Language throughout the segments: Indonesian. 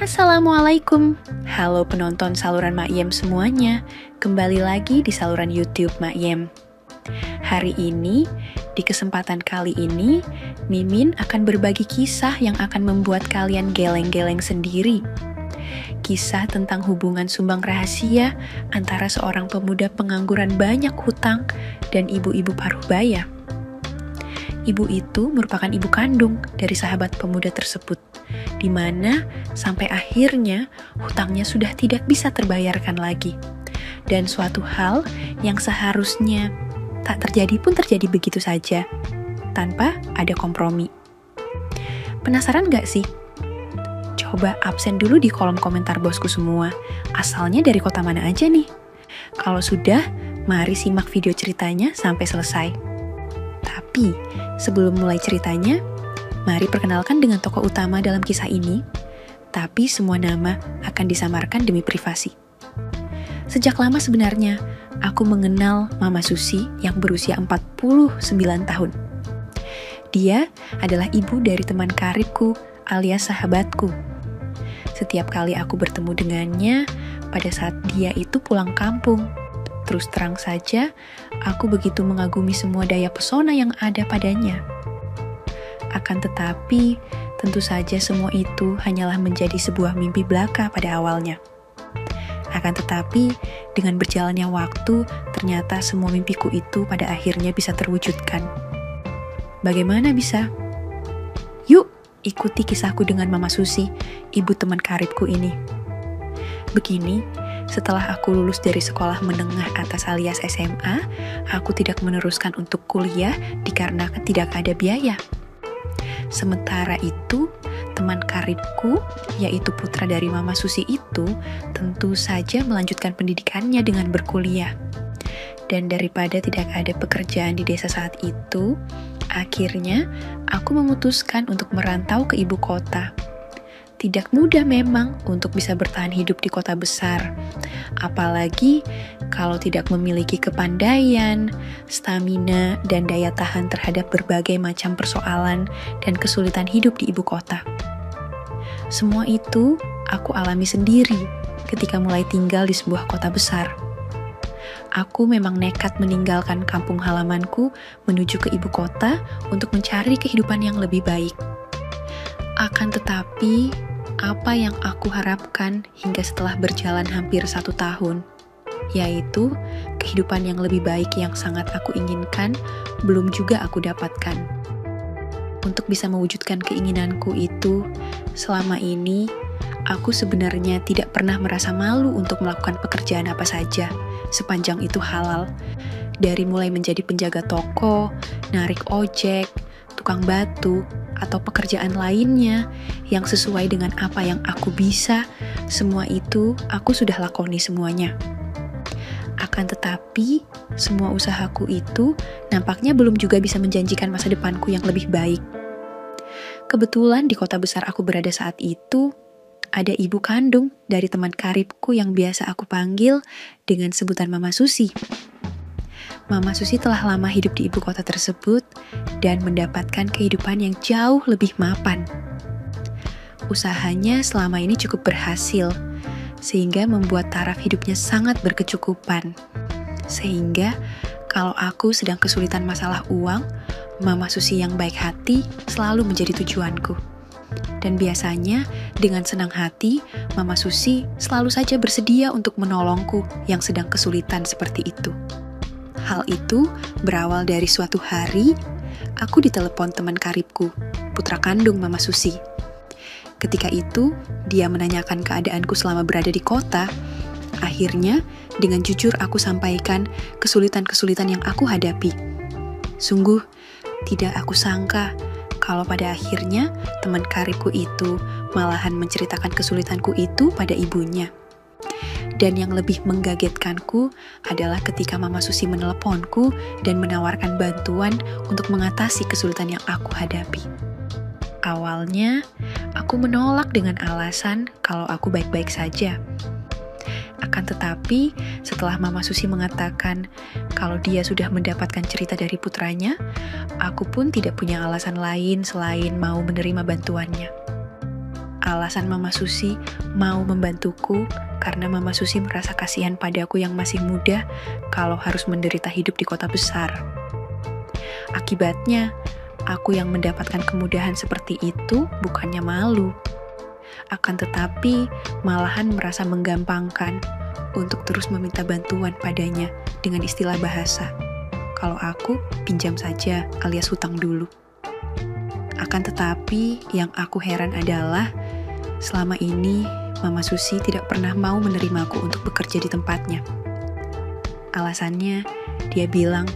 Assalamualaikum, halo penonton saluran Makyem semuanya. Kembali lagi di saluran YouTube Makyem. Hari ini, di kesempatan kali ini, Mimin akan berbagi kisah yang akan membuat kalian geleng-geleng sendiri. Kisah tentang hubungan sumbang rahasia antara seorang pemuda pengangguran banyak hutang dan ibu-ibu paruh baya. Ibu itu merupakan ibu kandung dari sahabat pemuda tersebut, di mana sampai akhirnya hutangnya sudah tidak bisa terbayarkan lagi. Dan suatu hal yang seharusnya tak terjadi pun terjadi begitu saja, tanpa ada kompromi. Penasaran gak sih? Coba absen dulu di kolom komentar bosku semua, asalnya dari kota mana aja nih? Kalau sudah, mari simak video ceritanya sampai selesai. Tapi, sebelum mulai ceritanya, mari perkenalkan dengan tokoh utama dalam kisah ini, tapi semua nama akan disamarkan demi privasi. Sejak lama sebenarnya, aku mengenal Mama Susi yang berusia 49 tahun. Dia adalah ibu dari teman karibku alias sahabatku. Setiap kali aku bertemu dengannya, pada saat dia itu pulang kampung, terus terang saja, aku begitu mengagumi semua daya pesona yang ada padanya. Akan tetapi, tentu saja semua itu hanyalah menjadi sebuah mimpi belaka pada awalnya. Akan tetapi, dengan berjalannya waktu, ternyata semua mimpiku itu pada akhirnya bisa terwujudkan. Bagaimana bisa? Yuk, ikuti kisahku dengan Mama Susi, ibu teman karibku ini. Begini, setelah aku lulus dari sekolah menengah atas alias SMA, aku tidak meneruskan untuk kuliah dikarenakan tidak ada biaya. Sementara itu, teman karibku, yaitu putra dari Mama Susi itu, tentu saja melanjutkan pendidikannya dengan berkuliah. Dan daripada tidak ada pekerjaan di desa saat itu, akhirnya aku memutuskan untuk merantau ke ibu kota. Tidak mudah memang untuk bisa bertahan hidup di kota besar, apalagi kalau tidak memiliki kepandaian, stamina, dan daya tahan terhadap berbagai macam persoalan dan kesulitan hidup di ibu kota. Semua itu aku alami sendiri ketika mulai tinggal di sebuah kota besar. Aku memang nekat meninggalkan kampung halamanku menuju ke ibu kota untuk mencari kehidupan yang lebih baik. Akan tetapi, apa yang aku harapkan hingga setelah berjalan hampir 1 tahun, yaitu kehidupan yang lebih baik yang sangat aku inginkan, belum juga aku dapatkan. Untuk bisa mewujudkan keinginanku itu, selama ini, aku sebenarnya tidak pernah merasa malu untuk melakukan pekerjaan apa saja, sepanjang itu halal. Dari mulai menjadi penjaga toko, narik ojek, tukang batu, atau pekerjaan lainnya yang sesuai dengan apa yang aku bisa, semua itu aku sudah lakoni semuanya. Akan tetapi, semua usahaku itu nampaknya belum juga bisa menjanjikan masa depanku yang lebih baik. Kebetulan di kota besar aku berada saat itu, ada ibu kandung dari teman karibku yang biasa aku panggil dengan sebutan Mama Susi. Mama Susi telah lama hidup di ibu kota tersebut dan mendapatkan kehidupan yang jauh lebih mapan. Usahanya selama ini cukup berhasil, sehingga membuat taraf hidupnya sangat berkecukupan. Sehingga kalau aku sedang kesulitan masalah uang, Mama Susi yang baik hati selalu menjadi tujuanku. Dan biasanya dengan senang hati, Mama Susi selalu saja bersedia untuk menolongku yang sedang kesulitan seperti itu. Hal itu berawal dari suatu hari, aku ditelepon teman karibku, putra kandung Mama Susi. Ketika itu, dia menanyakan keadaanku selama berada di kota. Akhirnya, dengan jujur aku sampaikan kesulitan-kesulitan yang aku hadapi. Sungguh, tidak aku sangka kalau pada akhirnya teman karibku itu malahan menceritakan kesulitanku itu pada ibunya. Dan yang lebih menggagetkanku adalah ketika Mama Susi meneleponku dan menawarkan bantuan untuk mengatasi kesulitan yang aku hadapi. Awalnya, aku menolak dengan alasan kalau aku baik-baik saja. Akan tetapi, setelah Mama Susi mengatakan kalau dia sudah mendapatkan cerita dari putranya, aku pun tidak punya alasan lain selain mau menerima bantuannya. Alasan Mama Susi mau membantuku karena Mama Susi merasa kasihan padaku yang masih muda kalau harus menderita hidup di kota besar. Akibatnya, aku yang mendapatkan kemudahan seperti itu bukannya malu. Akan tetapi, malahan merasa menggampangkan untuk terus meminta bantuan padanya dengan istilah bahasa. Kalau aku, pinjam saja alias hutang dulu. Akan tetapi, yang aku heran adalah selama ini Mama Susi tidak pernah mau menerimaku untuk bekerja di tempatnya. Alasannya, dia bilang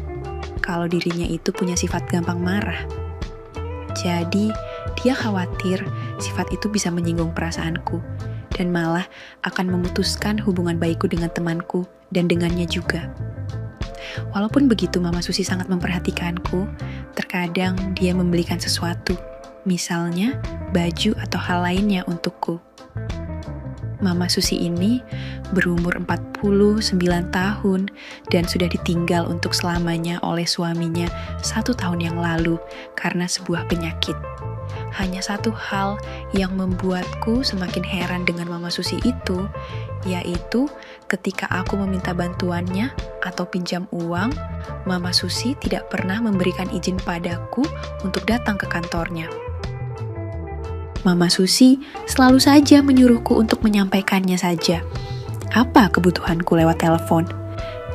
kalau dirinya itu punya sifat gampang marah. Jadi, dia khawatir sifat itu bisa menyinggung perasaanku dan malah akan memutuskan hubungan baikku dengan temanku dan dengannya juga. Walaupun begitu Mama Susi sangat memperhatikanku, terkadang dia membelikan sesuatu, misalnya baju atau hal lainnya untukku. Mama Susi ini berumur 49 tahun dan sudah ditinggal untuk selamanya oleh suaminya 1 tahun yang lalu karena sebuah penyakit. Hanya satu hal yang membuatku semakin heran dengan Mama Susi itu, yaitu ketika aku meminta bantuannya atau pinjam uang, Mama Susi tidak pernah memberikan izin padaku untuk datang ke kantornya. Mama Susi selalu saja menyuruhku untuk menyampaikannya saja apa kebutuhanku lewat telepon,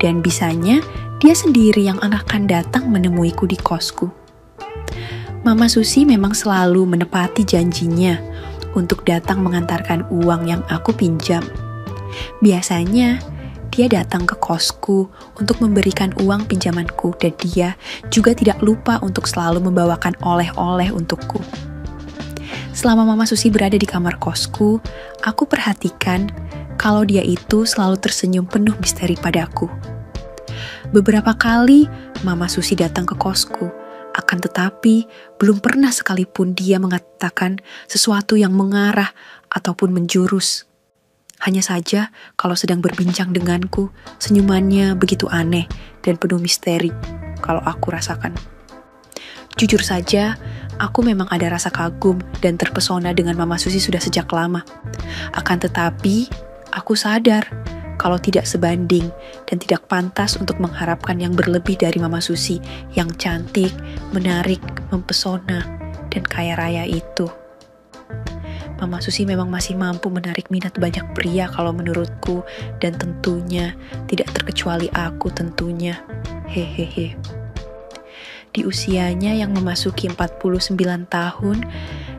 dan bisanya dia sendiri yang akan datang menemuiku di kosku. Mama Susi memang selalu menepati janjinya untuk datang mengantarkan uang yang aku pinjam. Biasanya, dia datang ke kosku untuk memberikan uang pinjamanku dan dia juga tidak lupa untuk selalu membawakan oleh-oleh untukku. Selama Mama Susi berada di kamar kosku, aku perhatikan kalau dia itu selalu tersenyum penuh misteri padaku. Beberapa kali Mama Susi datang ke kosku, akan tetapi belum pernah sekalipun dia mengatakan sesuatu yang mengarah ataupun menjurus. Hanya saja kalau sedang berbincang denganku, senyumannya begitu aneh dan penuh misteri kalau aku rasakan. Jujur saja, aku memang ada rasa kagum dan terpesona dengan Mama Susi sudah sejak lama. Akan tetapi, aku sadar kalau tidak sebanding dan tidak pantas untuk mengharapkan yang berlebih dari Mama Susi yang cantik, menarik, mempesona, dan kaya raya itu. Mama Susi memang masih mampu menarik minat banyak pria kalau menurutku, dan tentunya tidak terkecuali aku tentunya. Hehehe. Di usianya yang memasuki 49 tahun,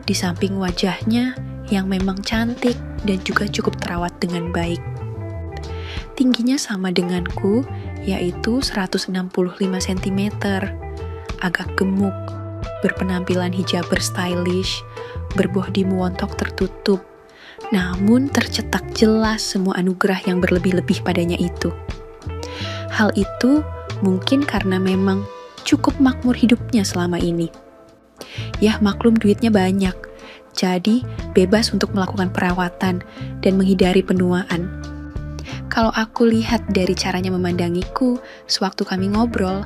di samping wajahnya yang memang cantik dan juga cukup terawat dengan baik. Tingginya sama denganku, yaitu 165 cm, agak gemuk, berpenampilan hijaber stylish, berbodi montok tertutup, namun tercetak jelas semua anugerah yang berlebih-lebih padanya itu. Hal itu mungkin karena memang cukup makmur hidupnya selama ini. Ya, maklum duitnya banyak, jadi bebas untuk melakukan perawatan dan menghindari penuaan. Kalau aku lihat dari caranya memandangiku sewaktu kami ngobrol,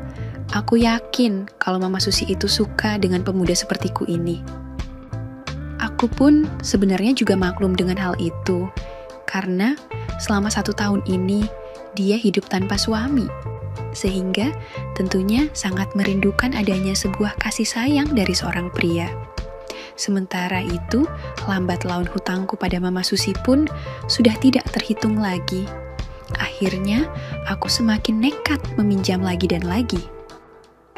aku yakin kalau Mama Susi itu suka dengan pemuda sepertiku ini. Aku pun sebenarnya juga maklum dengan hal itu, karena selama 1 tahun ini dia hidup tanpa suami. Sehingga tentunya sangat merindukan adanya sebuah kasih sayang dari seorang pria. Sementara itu, lambat laun hutangku pada Mama Susi pun sudah tidak terhitung lagi. Akhirnya, aku semakin nekat meminjam lagi dan lagi.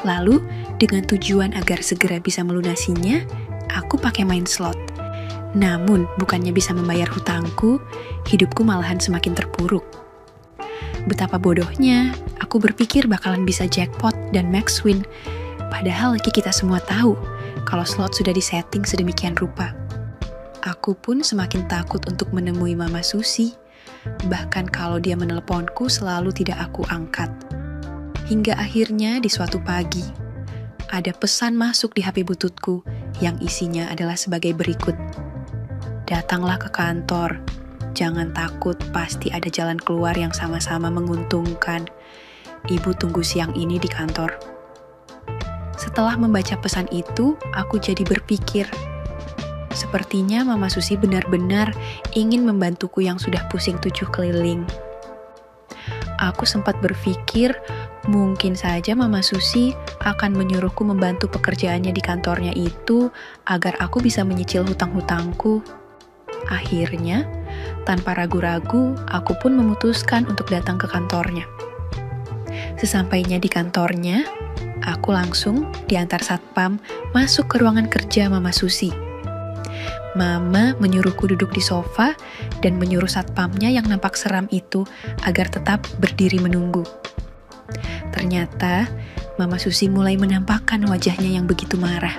Lalu, dengan tujuan agar segera bisa melunasinya, aku pakai main slot. Namun, bukannya bisa membayar hutangku, hidupku malahan semakin terpuruk. Betapa bodohnya, aku berpikir bakalan bisa jackpot dan max win. Padahal kita semua tahu kalau slot sudah disetting sedemikian rupa. Aku pun semakin takut untuk menemui Mama Susi. Bahkan kalau dia meneleponku selalu tidak aku angkat. Hingga akhirnya di suatu pagi, ada pesan masuk di HP bututku yang isinya adalah sebagai berikut. Datanglah ke kantor. Jangan takut, pasti ada jalan keluar yang sama-sama menguntungkan. Ibu tunggu siang ini di kantor. Setelah membaca pesan itu, aku jadi berpikir, Sepertinya Mama Susi benar-benar ingin membantuku yang sudah pusing 7 keliling. Aku sempat berpikir, mungkin saja Mama Susi akan menyuruhku membantu pekerjaannya di kantornya itu agar aku bisa menyicil hutang-hutangku. Akhirnya, tanpa ragu-ragu, aku pun memutuskan untuk datang ke kantornya. Sesampainya di kantornya, aku langsung diantar satpam masuk ke ruangan kerja Mama Susi. Mama menyuruhku duduk di sofa dan menyuruh satpamnya yang nampak seram itu agar tetap berdiri menunggu. Ternyata, Mama Susi mulai menampakkan wajahnya yang begitu marah.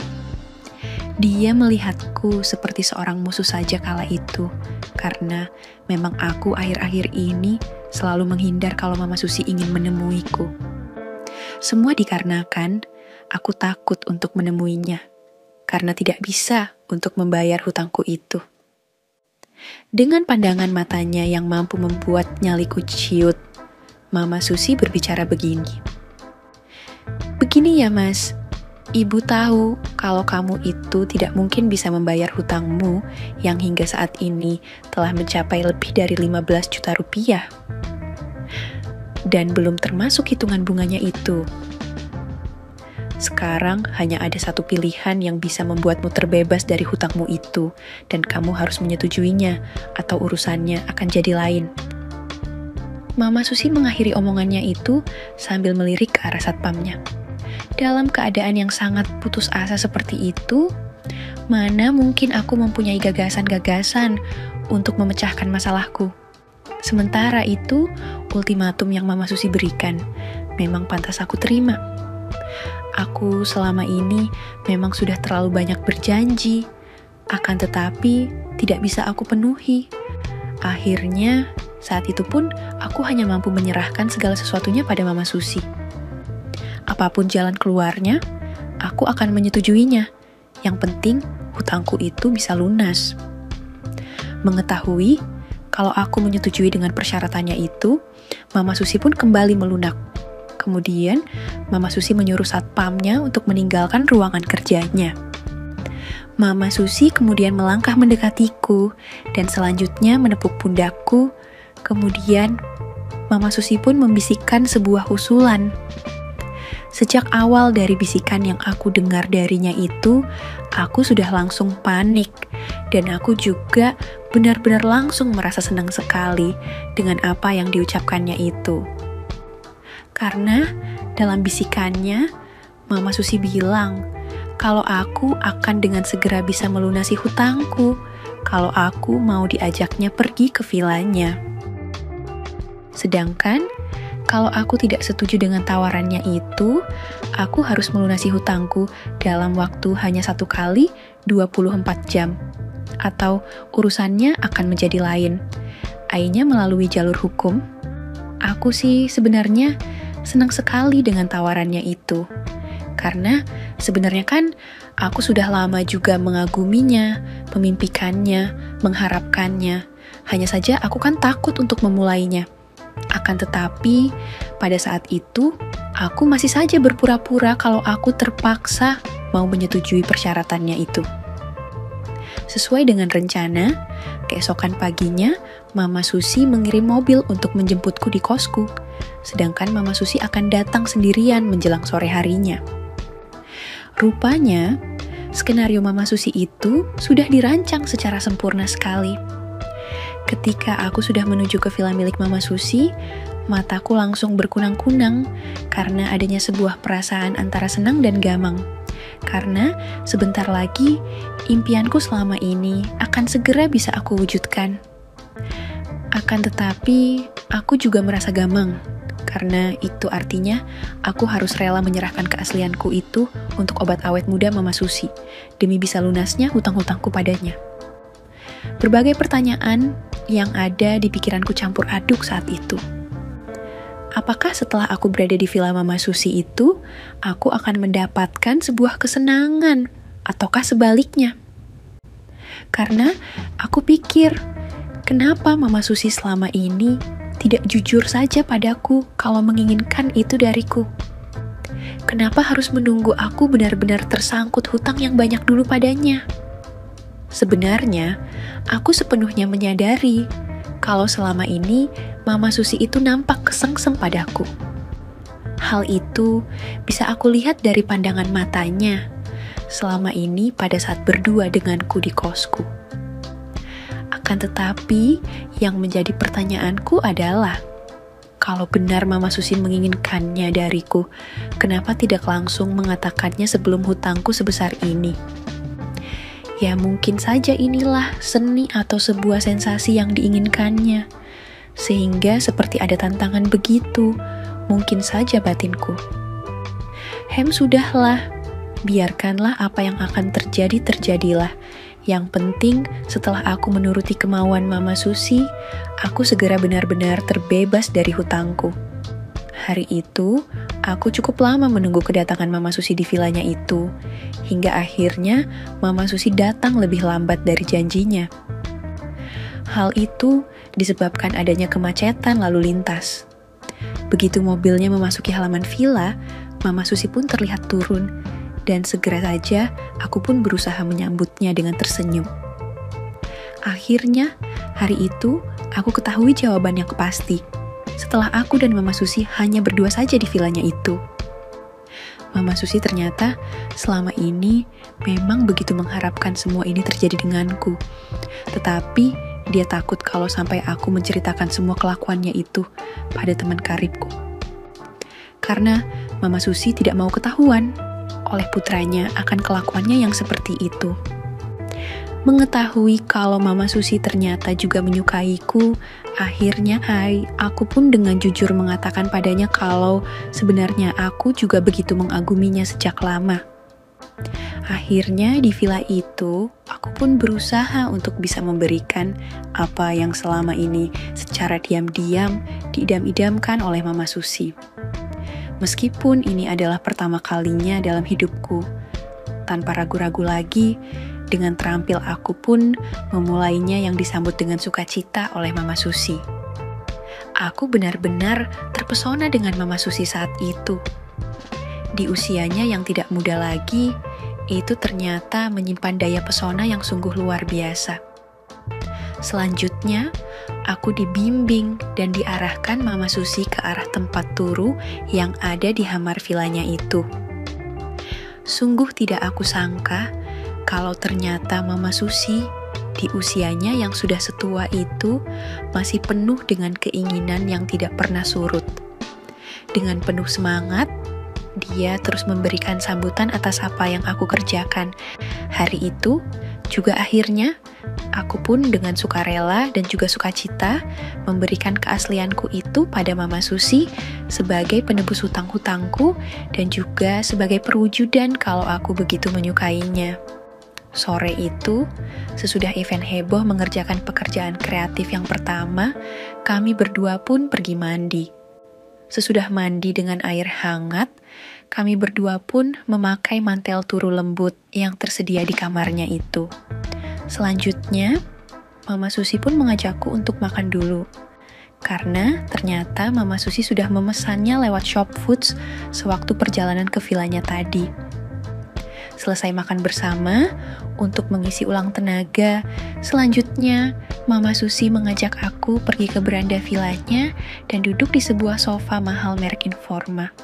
Dia melihatku seperti seorang musuh saja kala itu, karena memang aku akhir-akhir ini selalu menghindar kalau Mama Susi ingin menemuiku. Semua dikarenakan aku takut untuk menemuinya, karena tidak bisa untuk membayar hutangku itu. Dengan pandangan matanya yang mampu membuat nyaliku ciut, Mama Susi berbicara begini. "Begini ya Mas, Ibu tahu kalau kamu itu tidak mungkin bisa membayar hutangmu yang hingga saat ini telah mencapai lebih dari 15 juta rupiah. Dan belum termasuk hitungan bunganya itu. Sekarang hanya ada satu pilihan yang bisa membuatmu terbebas dari hutangmu itu, dan kamu harus menyetujuinya, atau urusannya akan jadi lain." Mama Susi mengakhiri omongannya itu sambil melirik ke arah satpamnya. Dalam keadaan yang sangat putus asa seperti itu, mana mungkin aku mempunyai gagasan-gagasan untuk memecahkan masalahku. Sementara itu, ultimatum yang Mama Susi berikan memang pantas aku terima. Aku selama ini memang sudah terlalu banyak berjanji, akan tetapi tidak bisa aku penuhi. Akhirnya, saat itu pun aku hanya mampu menyerahkan segala sesuatunya pada Mama Susi. Apapun jalan keluarnya, aku akan menyetujuinya. Yang penting, hutangku itu bisa lunas. Mengetahui kalau aku menyetujui dengan persyaratannya itu, Mama Susi pun kembali melunak. Kemudian, Mama Susi menyuruh satpamnya untuk meninggalkan ruangan kerjanya. Mama Susi kemudian melangkah mendekatiku, dan selanjutnya menepuk pundakku. Kemudian, Mama Susi pun membisikkan sebuah usulan. Sejak awal dari bisikan yang aku dengar darinya itu, aku sudah langsung panik, dan aku juga benar-benar langsung merasa senang sekali dengan apa yang diucapkannya itu. Karena dalam bisikannya, Mama Susi bilang kalau aku akan dengan segera bisa melunasi hutangku kalau aku mau diajaknya pergi ke vilanya. Sedangkan kalau aku tidak setuju dengan tawarannya itu, aku harus melunasi hutangku dalam waktu hanya 1 kali 24 jam. Atau urusannya akan menjadi lain. Ainya melalui jalur hukum. Aku sih sebenarnya senang sekali dengan tawarannya itu. Karena sebenarnya kan aku sudah lama juga mengaguminya, memimpikannya, mengharapkannya. Hanya saja aku kan takut untuk memulainya. Akan tetapi, pada saat itu, aku masih saja berpura-pura kalau aku terpaksa mau menyetujui persyaratannya itu. Sesuai dengan rencana, keesokan paginya, Mama Susi mengirim mobil untuk menjemputku di kosku, sedangkan Mama Susi akan datang sendirian menjelang sore harinya. Rupanya, skenario Mama Susi itu sudah dirancang secara sempurna sekali. Ketika aku sudah menuju ke villa milik Mama Susi, mataku langsung berkunang-kunang karena adanya sebuah perasaan antara senang dan gamang. Karena sebentar lagi, impianku selama ini akan segera bisa aku wujudkan. Akan tetapi, aku juga merasa gamang, karena itu artinya aku harus rela menyerahkan keaslianku itu untuk obat awet muda Mama Susi, demi bisa lunasnya hutang-hutangku padanya. Berbagai pertanyaan yang ada di pikiranku campur aduk saat itu. Apakah setelah aku berada di villa Mama Susi itu, aku akan mendapatkan sebuah kesenangan, ataukah sebaliknya? Karena aku pikir, kenapa Mama Susi selama ini tidak jujur saja padaku kalau menginginkan itu dariku? Kenapa harus menunggu aku benar-benar tersangkut hutang yang banyak dulu padanya? Sebenarnya, aku sepenuhnya menyadari kalau selama ini Mama Susi itu nampak kesengsem padaku. Hal itu bisa aku lihat dari pandangan matanya selama ini pada saat berdua denganku di kosku. Akan tetapi, yang menjadi pertanyaanku adalah, kalau benar Mama Susi menginginkannya dariku, kenapa tidak langsung mengatakannya sebelum hutangku sebesar ini? Ya mungkin saja inilah seni atau sebuah sensasi yang diinginkannya. Sehingga seperti ada tantangan begitu, mungkin saja batinku. Sudahlah, biarkanlah apa yang akan terjadi terjadilah. Yang penting, setelah aku menuruti kemauan Mama Susi, aku segera benar-benar terbebas dari hutangku. Hari itu, aku cukup lama menunggu kedatangan Mama Susi di vilanya itu, hingga akhirnya Mama Susi datang lebih lambat dari janjinya. Hal itu disebabkan adanya kemacetan lalu lintas. Begitu mobilnya memasuki halaman villa, Mama Susi pun terlihat turun, dan segera saja aku pun berusaha menyambutnya dengan tersenyum. Akhirnya, hari itu aku ketahui jawaban yang pasti. Setelah aku dan Mama Susi hanya berdua saja di vilanya itu. Mama Susi ternyata selama ini memang begitu mengharapkan semua ini terjadi denganku. Tetapi dia takut kalau sampai aku menceritakan semua kelakuannya itu pada teman karibku. Karena Mama Susi tidak mau ketahuan oleh putranya akan kelakuannya yang seperti itu. Mengetahui kalau Mama Susi ternyata juga menyukaiku, akhirnya aku pun dengan jujur mengatakan padanya kalau sebenarnya aku juga begitu mengaguminya sejak lama. Akhirnya di villa itu, aku pun berusaha untuk bisa memberikan apa yang selama ini secara diam-diam diidam-idamkan oleh Mama Susi. Meskipun ini adalah pertama kalinya dalam hidupku, tanpa ragu-ragu lagi, dengan terampil aku pun memulainya yang disambut dengan sukacita oleh Mama Susi. Aku benar-benar terpesona dengan Mama Susi saat itu. Di usianya yang tidak muda lagi, itu ternyata menyimpan daya pesona yang sungguh luar biasa. Selanjutnya, aku dibimbing dan diarahkan Mama Susi ke arah tempat turu yang ada di hamar vilanya itu. Sungguh tidak aku sangka kalau ternyata Mama Susi di usianya yang sudah setua itu masih penuh dengan keinginan yang tidak pernah surut. Dengan penuh semangat, dia terus memberikan sambutan atas apa yang aku kerjakan. Hari itu juga akhirnya aku pun dengan sukarela dan juga sukacita memberikan keaslianku itu pada Mama Susi sebagai penebus hutang-hutangku dan juga sebagai perwujudan kalau aku begitu menyukainya. Sore itu, sesudah event heboh mengerjakan pekerjaan kreatif yang pertama, kami berdua pun pergi mandi. Sesudah mandi dengan air hangat, kami berdua pun memakai mantel turu lembut yang tersedia di kamarnya itu. Selanjutnya, Mama Susi pun mengajakku untuk makan dulu. Karena ternyata Mama Susi sudah memesannya lewat Shopfoods sewaktu perjalanan ke vilanya tadi. Selesai makan bersama, untuk mengisi ulang tenaga, selanjutnya Mama Susi mengajak aku pergi ke beranda vilanya dan duduk di sebuah sofa mahal merek Informa.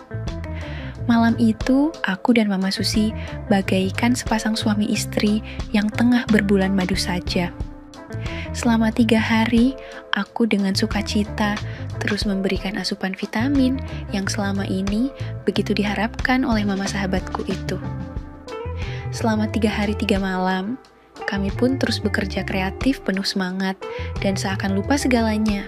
Malam itu, aku dan Mama Susi bagaikan sepasang suami istri yang tengah berbulan madu saja. Selama 3 hari, aku dengan sukacita terus memberikan asupan vitamin yang selama ini begitu diharapkan oleh mama sahabatku itu. Selama 3 hari 3 malam, kami pun terus bekerja kreatif penuh semangat dan seakan lupa segalanya.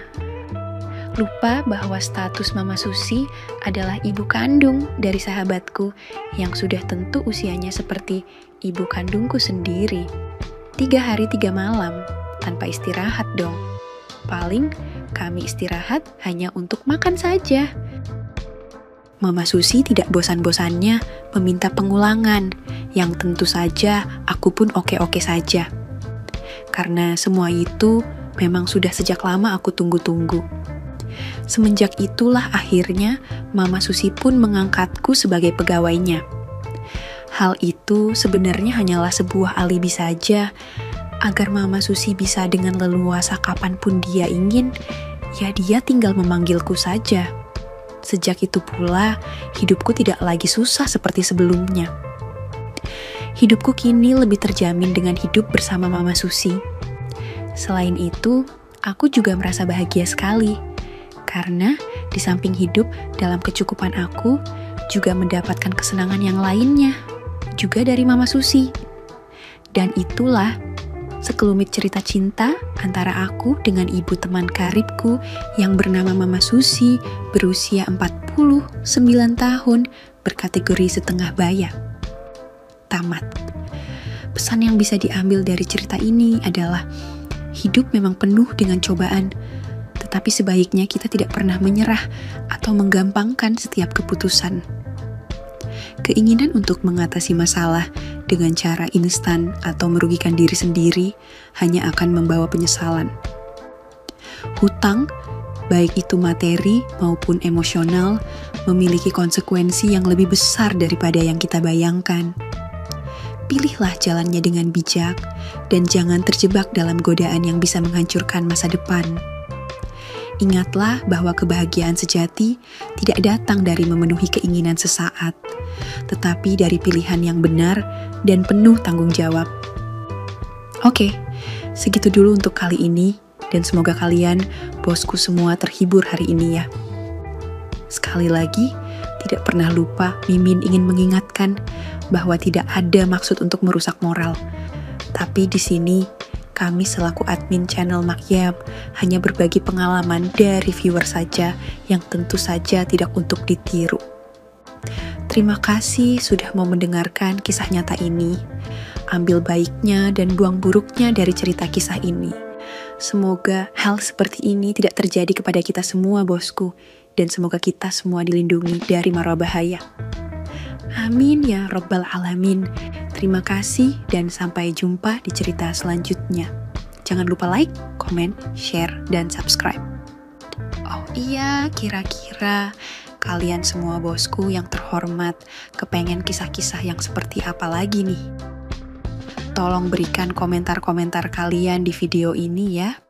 Lupa bahwa status Mama Susi adalah ibu kandung dari sahabatku yang sudah tentu usianya seperti ibu kandungku sendiri. 3 hari 3 malam, tanpa istirahat dong. Paling kami istirahat hanya untuk makan saja. Mama Susi tidak bosan-bosannya meminta pengulangan, yang tentu saja aku pun oke-oke saja. Karena semua itu memang sudah sejak lama aku tunggu-tunggu. Semenjak itulah akhirnya Mama Susi pun mengangkatku sebagai pegawainya. Hal itu sebenarnya hanyalah sebuah alibi saja, Agar Mama Susi bisa dengan leluasa kapanpun dia ingin, ya dia tinggal memanggilku saja. Sejak itu pula, hidupku tidak lagi susah seperti sebelumnya. Hidupku kini lebih terjamin dengan hidup bersama Mama Susi. Selain itu, aku juga merasa bahagia sekali. Karena di samping hidup dalam kecukupan aku, juga mendapatkan kesenangan yang lainnya, juga dari Mama Susi. Dan itulah sekelumit cerita cinta antara aku dengan ibu teman karibku yang bernama Mama Susi berusia 49 tahun berkategori setengah baya. Tamat. Pesan yang bisa diambil dari cerita ini adalah hidup memang penuh dengan cobaan, tetapi sebaiknya kita tidak pernah menyerah atau menggampangkan setiap keputusan. Keinginan untuk mengatasi masalah dengan cara instan atau merugikan diri sendiri hanya akan membawa penyesalan. Hutang, baik itu materi maupun emosional, memiliki konsekuensi yang lebih besar daripada yang kita bayangkan. Pilihlah jalannya dengan bijak dan jangan terjebak dalam godaan yang bisa menghancurkan masa depan. Ingatlah bahwa kebahagiaan sejati tidak datang dari memenuhi keinginan sesaat, tetapi dari pilihan yang benar dan penuh tanggung jawab. Oke, segitu dulu untuk kali ini, dan semoga kalian, bosku semua, terhibur hari ini ya. Sekali lagi, tidak pernah lupa Mimin ingin mengingatkan bahwa tidak ada maksud untuk merusak moral. Tapi di sini, kami selaku admin channel Makyam hanya berbagi pengalaman dari viewer saja yang tentu saja tidak untuk ditiru. Terima kasih sudah mau mendengarkan kisah nyata ini. Ambil baiknya dan buang buruknya dari cerita kisah ini. Semoga hal seperti ini tidak terjadi kepada kita semua, bosku. Dan semoga kita semua dilindungi dari mara bahaya. Amin ya Rabbal Alamin. Terima kasih dan sampai jumpa di cerita selanjutnya. Jangan lupa like, komen, share, dan subscribe. Oh iya, kira-kira kalian semua bosku yang terhormat kepengen kisah-kisah yang seperti apa lagi nih? Tolong berikan komentar-komentar kalian di video ini ya.